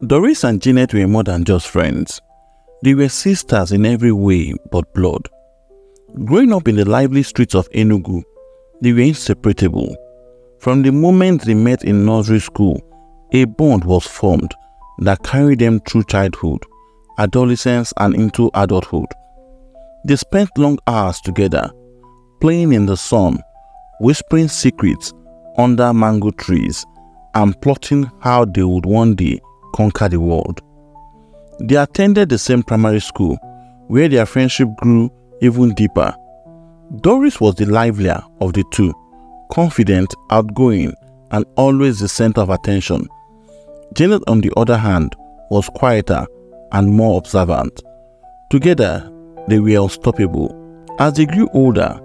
Doris and Janet were more than just friends. They were sisters in every way but blood. Growing up in the lively streets of Enugu, they were inseparable. From the moment they met in nursery school, a bond was formed that carried them through childhood, adolescence, and into adulthood. They spent long hours together, playing in the sun, whispering secrets under mango trees, and plotting how they would one day conquer the world. They attended the same primary school, where their friendship grew even deeper. Doris was the livelier of the two, confident, outgoing, and always the center of attention. Janet, on the other hand, was quieter and more observant. Together, they were unstoppable. As they grew older,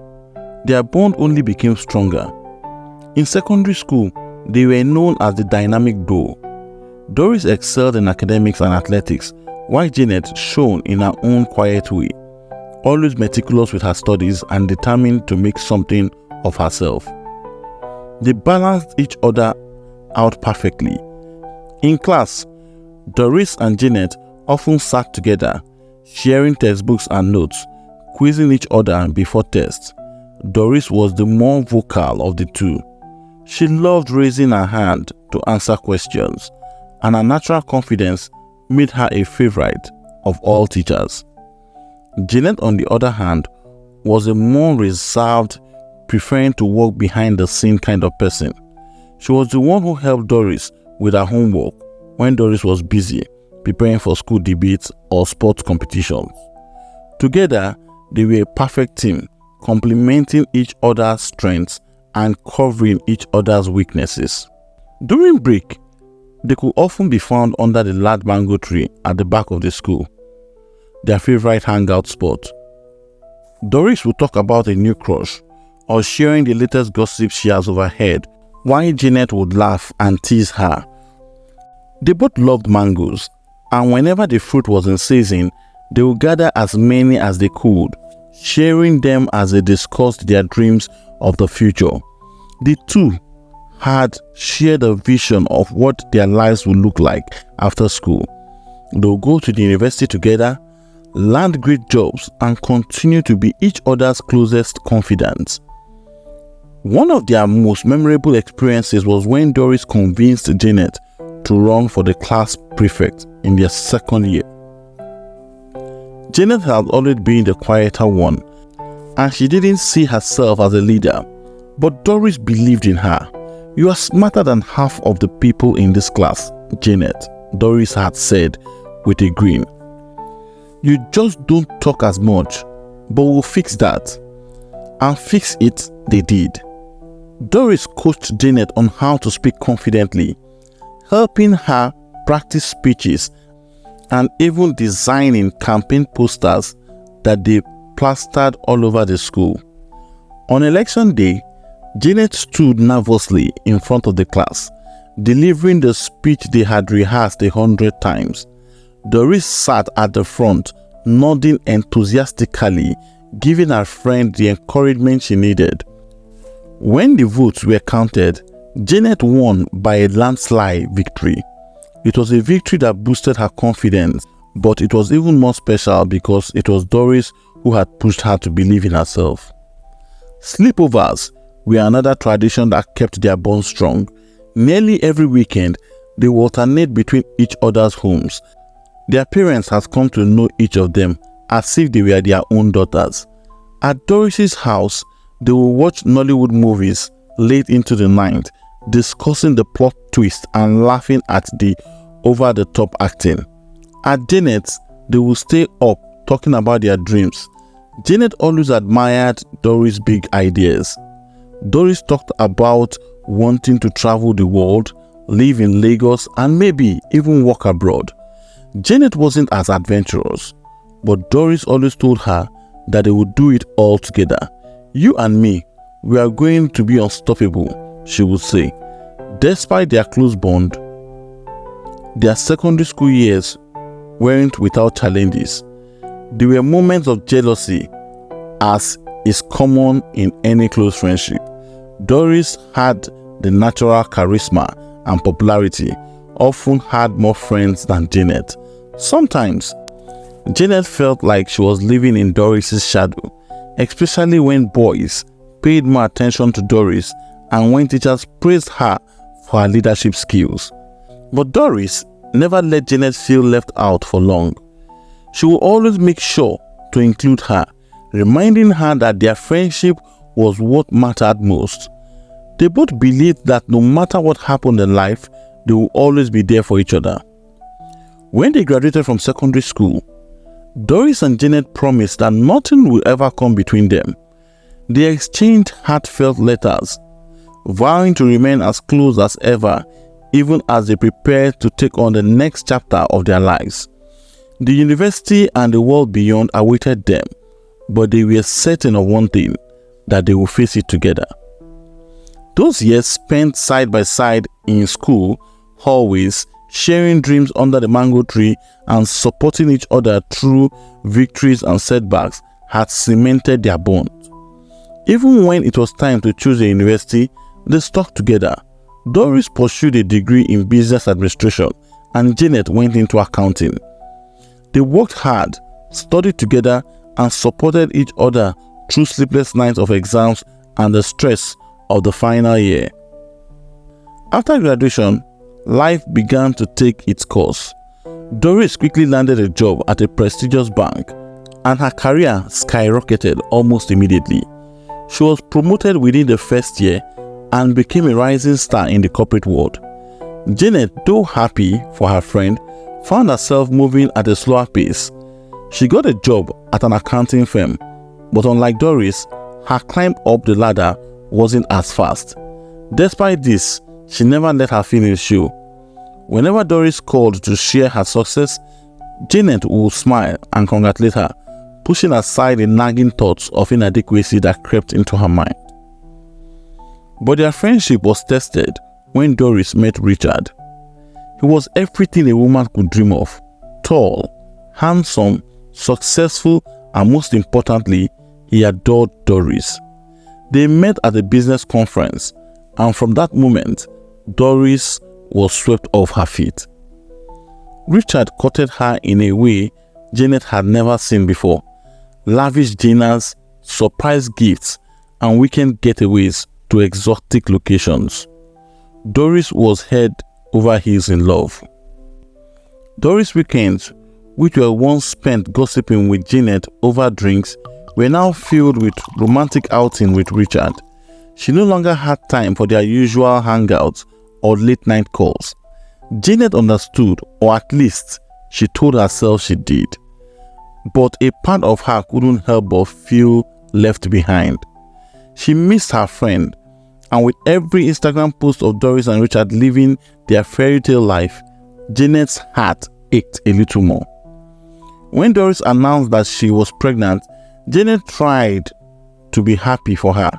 their bond only became stronger. In secondary school, they were known as the dynamic duo. Doris excelled in academics and athletics, while Janet shone in her own quiet way, always meticulous with her studies and determined to make something of herself. They balanced each other out perfectly. In class, Doris and Janet often sat together, sharing textbooks and notes, quizzing each other before tests. Doris was the more vocal of the two. She loved raising her hand to answer questions, and her natural confidence made her a favorite of all teachers. Janet, on the other hand, was a more reserved, preferring to work behind the scene kind of person. She was the one who helped Doris with her homework when Doris was busy preparing for school debates or sports competitions. Together, they were a perfect team, complementing each other's strengths and covering each other's weaknesses. During break, they could often be found under the large mango tree at the back of the school, their favorite hangout spot. Doris would talk about a new crush or sharing the latest gossip she has overheard, while Janet would laugh and tease her. They both loved mangoes, and whenever the fruit was in season, they would gather as many as they could, sharing them as they discussed their dreams of the future. The two had shared a vision of what their lives would look like after school. They would go to the university together, land great jobs, and continue to be each other's closest confidants. One of their most memorable experiences was when Doris convinced Janet to run for the class prefect in their second year. Janet had always been the quieter one, and she didn't see herself as a leader, but Doris believed in her. "You are smarter than half of the people in this class, Janet," Doris had said with a grin. "You just don't talk as much, but we'll fix that." And fix it they did. Doris coached Janet on how to speak confidently, helping her practice speeches and even designing campaign posters that they plastered all over the school. On election day, Janet stood nervously in front of the class, delivering the speech they had rehearsed 100 times. Doris sat at the front, nodding enthusiastically, giving her friend the encouragement she needed. When the votes were counted, Janet won by a landslide victory. It was a victory that boosted her confidence, but it was even more special because it was Doris who had pushed her to believe in herself. Sleepovers were another tradition that kept their bond strong. Nearly every weekend, they would alternate between each other's homes. Their parents had come to know each of them as if they were their own daughters. At Doris's house, they would watch Nollywood movies late into the night, discussing the plot twist and laughing at the over-the-top acting. At Janet's, they would stay up talking about their dreams. Janet always admired Doris' big ideas. Doris talked about wanting to travel the world, live in Lagos, and maybe even work abroad. Janet wasn't as adventurous, but Doris always told her that they would do it all together. "You and me, we are going to be unstoppable," she would say. Despite their close bond, their secondary school years weren't without challenges. There were moments of jealousy, as is common in any close friendship. Doris had the natural charisma and popularity, often had more friends than Janet. Sometimes, Janet felt like she was living in Doris's shadow, especially when boys paid more attention to Doris and when teachers praised her for her leadership skills. But Doris never let Janet feel left out for long. She would always make sure to include her, reminding her that their friendship was what mattered most. They both believed that no matter what happened in life, they will always be there for each other. When they graduated from secondary school, Doris and Janet promised that nothing will ever come between them. They exchanged heartfelt letters, vowing to remain as close as ever, even as they prepared to take on the next chapter of their lives. The university and the world beyond awaited them, but they were certain of one thing, that they would face it together. Those years spent side by side in school, hallways, sharing dreams under the mango tree, and supporting each other through victories and setbacks had cemented their bond. Even when it was time to choose a university, they stuck together. Doris pursued a degree in business administration, and Janet went into accounting. They worked hard, studied together, and supported each other through sleepless nights of exams and the stress of the final year. After graduation, life began to take its course. Doris quickly landed a job at a prestigious bank, and her career skyrocketed almost immediately. She was promoted within the first year and became a rising star in the corporate world. Janet, though happy for her friend, found herself moving at a slower pace. She got a job at an accounting firm, but unlike Doris, her climb up the ladder wasn't as fast. Despite this, she never let her feelings show. Whenever Doris called to share her success, Janet would smile and congratulate her, pushing aside the nagging thoughts of inadequacy that crept into her mind. But their friendship was tested when Doris met Richard. He was everything a woman could dream of: tall, handsome, successful, and most importantly, he adored Doris. They met at a business conference, and from that moment, Doris was swept off her feet. Richard courted her in a way Janet had never seen before: lavish dinners, surprise gifts, and weekend getaways to exotic locations. Doris was head over heels in love. Doris' weekends, which were once spent gossiping with Janet over drinks, were now filled with romantic outing with Richard. She no longer had time for their usual hangouts or late-night calls. Janet understood, or at least she told herself she did. But a part of her couldn't help but feel left behind. She missed her friend, and with every Instagram post of Doris and Richard living their fairy tale life, Janet's heart ached a little more. When Doris announced that she was pregnant, Janet tried to be happy for her.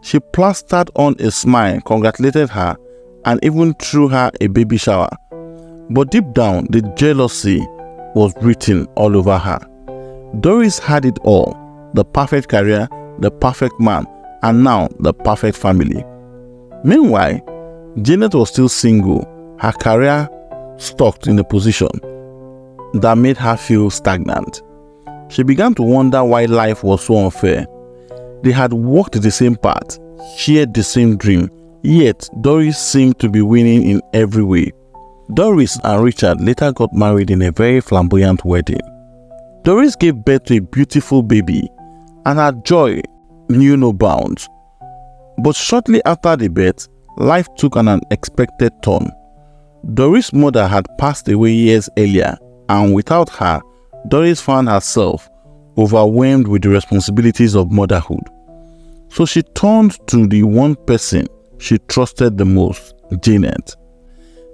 She plastered on a smile, congratulated her, and even threw her a baby shower. But deep down, the jealousy was written all over her. Doris had it all: the perfect career, the perfect man, and now the perfect family. Meanwhile, Janet was still single, her career stuck in a position that made her feel stagnant. She began to wonder why life was so unfair. They had walked the same path, shared the same dream, yet Doris seemed to be winning in every way. Doris and Richard later got married in a very flamboyant wedding. Doris gave birth to a beautiful baby, and her joy knew no bounds. But shortly after the birth, life took an unexpected turn. Doris' mother had passed away years earlier, and without her, Doris found herself overwhelmed with the responsibilities of motherhood. So she turned to the one person she trusted the most, Janet.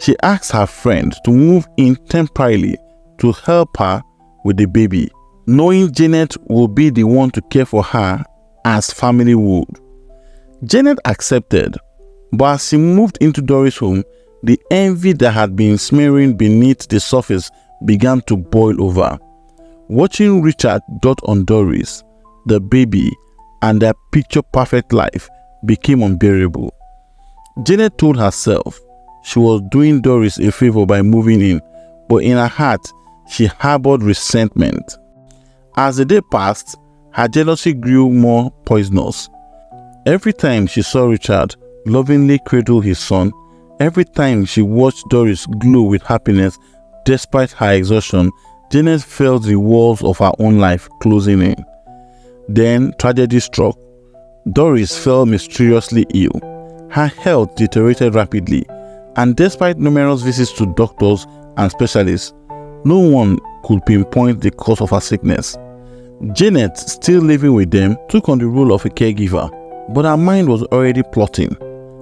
She asked her friend to move in temporarily to help her with the baby, knowing Janet would be the one to care for her as family would. Janet accepted, but as she moved into Doris' home, the envy that had been smearing beneath the surface began to boil over. Watching Richard dote on Doris, the baby, and their picture-perfect life became unbearable. Janet told herself, she was doing Doris a favor by moving in, but in her heart, she harbored resentment. As the day passed, her jealousy grew more poisonous. Every time she saw Richard lovingly cradle his son, every time she watched Doris glow with happiness despite her exhaustion, Janet felt the walls of her own life closing in. Then tragedy struck. Doris fell mysteriously ill. Her health deteriorated rapidly, and despite numerous visits to doctors and specialists, no one could pinpoint the cause of her sickness. Janet, still living with them, took on the role of a caregiver, but her mind was already plotting.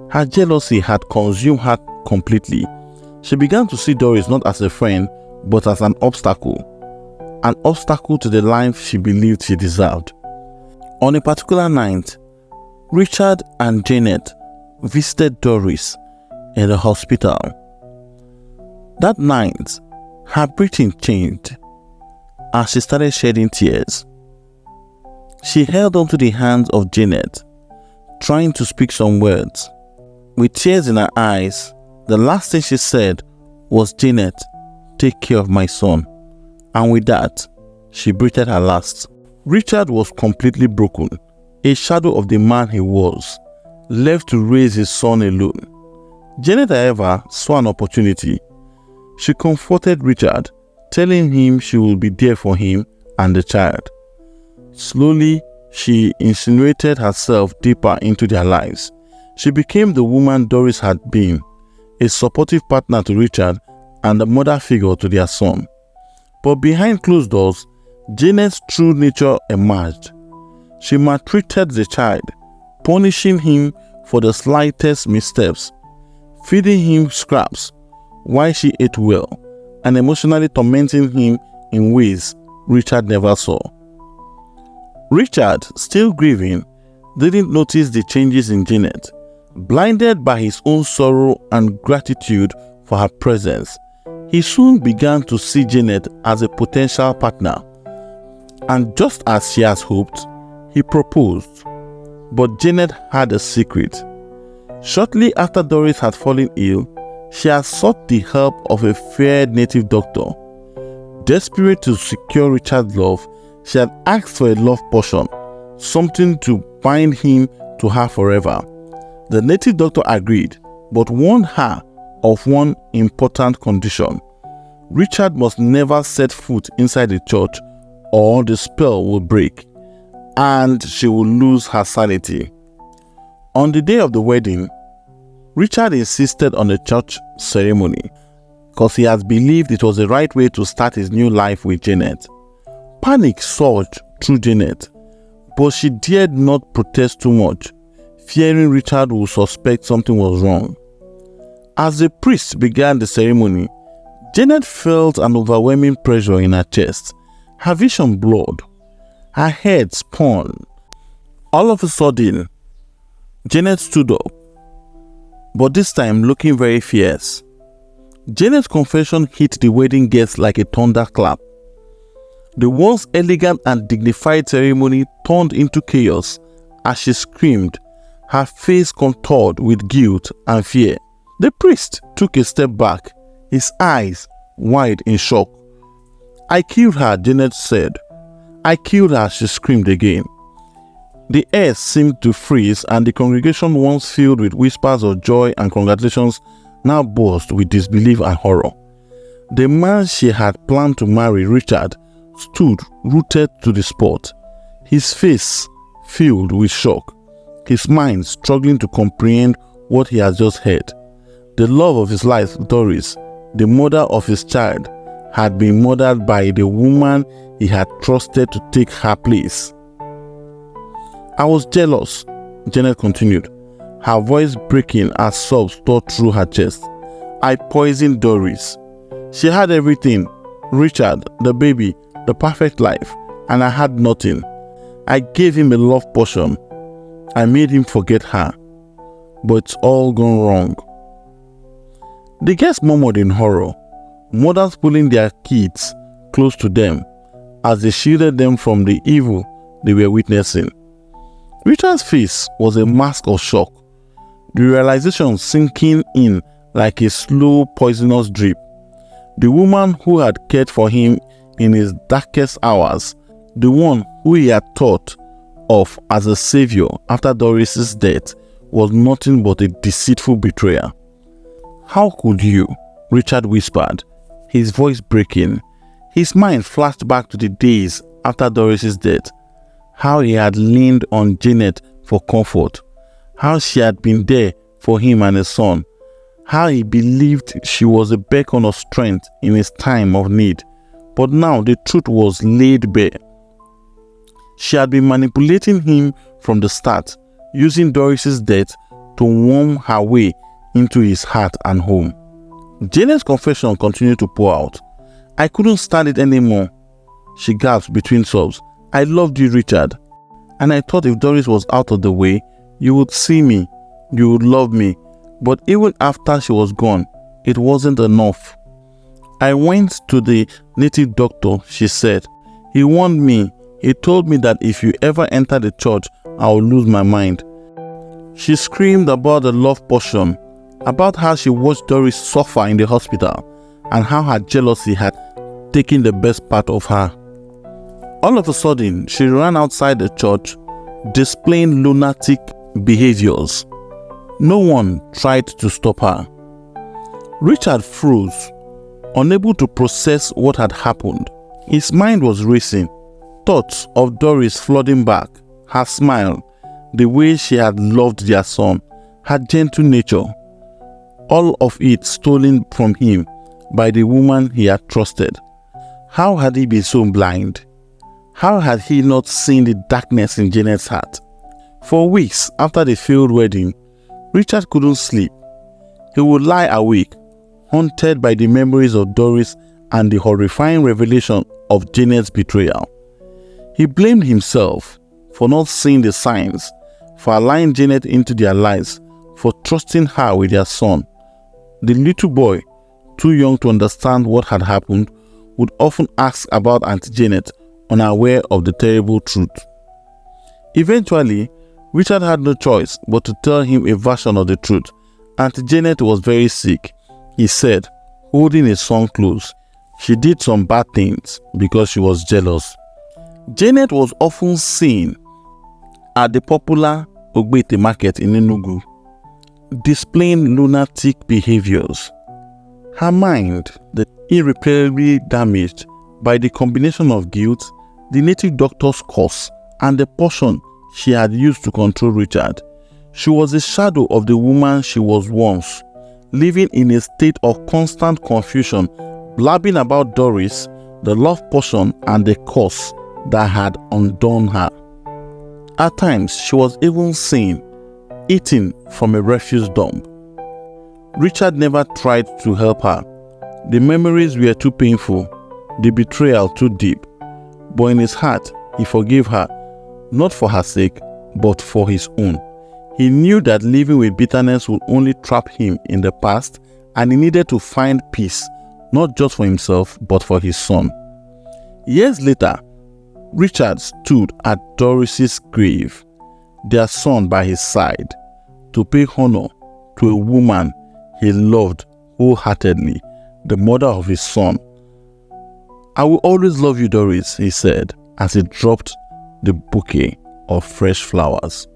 Her jealousy had consumed her completely. She began to see Doris not as a friend, but as an obstacle to the life she believed she deserved. On a particular night, Richard and Janet visited Doris in the hospital. That night, her breathing changed as she started shedding tears. She held onto the hands of Janet, trying to speak some words. With tears in her eyes, the last thing she said was, "Janet, take care of my son." And with that, she breathed her last. Richard was completely broken, a shadow of the man he was, left to raise his son alone. Janet, however, saw an opportunity. She comforted Richard, telling him she would be there for him and the child. Slowly, she insinuated herself deeper into their lives. She became the woman Doris had been, a supportive partner to Richard and a mother figure to their son. But behind closed doors, Janet's true nature emerged. She maltreated the child, punishing him for the slightest missteps, feeding him scraps while she ate well, and emotionally tormenting him in ways Richard never saw. Richard, still grieving, didn't notice the changes in Janet. Blinded by his own sorrow and gratitude for her presence, he soon began to see Janet as a potential partner. And just as she has hoped, he proposed. But Janet had a secret. Shortly after Doris had fallen ill, she had sought the help of a feared native doctor. Desperate to secure Richard's love, she had asked for a love potion, something to bind him to her forever. The native doctor agreed, but warned her of one important condition. Richard must never set foot inside the church, or the spell will break, and she will lose her sanity. On the day of the wedding, Richard insisted on a church ceremony because he has believed it was the right way to start his new life with Janet. Panic surged through Janet, but she dared not protest too much, fearing Richard would suspect something was wrong. As the priest began the ceremony, Janet felt an overwhelming pressure in her chest. Her vision blurred. Her head spun. All of a sudden, Janet stood up, but this time looking very fierce. Janet's confession hit the wedding guests like a thunderclap. The once elegant and dignified ceremony turned into chaos as she screamed, her face contoured with guilt and fear. The priest took a step back, his eyes wide in shock. "I killed her," Janet said. "I killed her," she screamed again. The air seemed to freeze, and the congregation, once filled with whispers of joy and congratulations, now buzzed with disbelief and horror. The man she had planned to marry, Richard, stood rooted to the spot, his face filled with shock, his mind struggling to comprehend what he had just heard. The love of his life, Doris, the mother of his child, had been murdered by the woman he had trusted to take her place. "I was jealous," Janet continued, her voice breaking as sobs tore through her chest. "I poisoned Doris. She had everything, Richard, the baby, the perfect life, and I had nothing. I gave him a love potion. I made him forget her. But it's all gone wrong." The guests murmured in horror, mothers pulling their kids close to them as they shielded them from the evil they were witnessing. Richard's face was a mask of shock, the realization sinking in like a slow, poisonous drip. The woman who had cared for him in his darkest hours, the one who he had thought of as a savior after Doris's death, was nothing but a deceitful betrayer. "How could you?" Richard whispered, his voice breaking. His mind flashed back to the days after Doris's death, how he had leaned on Janet for comfort, how she had been there for him and his son, how he believed she was a beacon of strength in his time of need. But now the truth was laid bare. She had been manipulating him from the start, using Doris's death to worm her way into his heart and home. Janet's confession continued to pour out. "I couldn't stand it anymore," she gasped between sobs. "I loved you, Richard. And I thought if Doris was out of the way, you would see me, you would love me. But even after she was gone, it wasn't enough. I went to the native doctor," she said. "He warned me. He told me that if you ever enter the church, I will lose my mind." She screamed about the love potion, about how she watched Doris suffer in the hospital, and how her jealousy had taken the best part of her. All of a sudden, she ran outside the church, displaying lunatic behaviors. No one tried to stop her. Richard froze, unable to process what had happened. His mind was racing, thoughts of Doris flooding back, her smile, the way she had loved their son, her gentle nature, all of it stolen from him by the woman he had trusted. How had he been so blind? How had he not seen the darkness in Janet's heart? For weeks after the failed wedding, Richard couldn't sleep. He would lie awake, haunted by the memories of Doris and the horrifying revelation of Janet's betrayal. He blamed himself for not seeing the signs, for allowing Janet into their lives, for trusting her with their son. The little boy, too young to understand what had happened, would often ask about Auntie Janet, unaware of the terrible truth. Eventually, Richard had no choice but to tell him a version of the truth. Auntie Janet was very sick, he said, holding his son close. She did some bad things because she was jealous. Janet was often seen at the popular Ogbete market in Enugu, displaying lunatic behaviors. Her mind, irreparably damaged by the combination of guilt, the native doctor's curse, and the potion she had used to control Richard. She was a shadow of the woman she was once, living in a state of constant confusion, blabbing about Doris, the love potion, and the curse that had undone her. At times, she was even seen eating from a refuse dump. Richard never tried to help her. The memories were too painful, the betrayal too deep. But in his heart, he forgave her, not for her sake, but for his own. He knew that living with bitterness would only trap him in the past, and he needed to find peace, not just for himself, but for his son. Years later, Richard stood at Doris's grave, their son by his side, to pay honor to a woman he loved wholeheartedly, the mother of his son. "I will always love you, Doris," he said, as he dropped the bouquet of fresh flowers.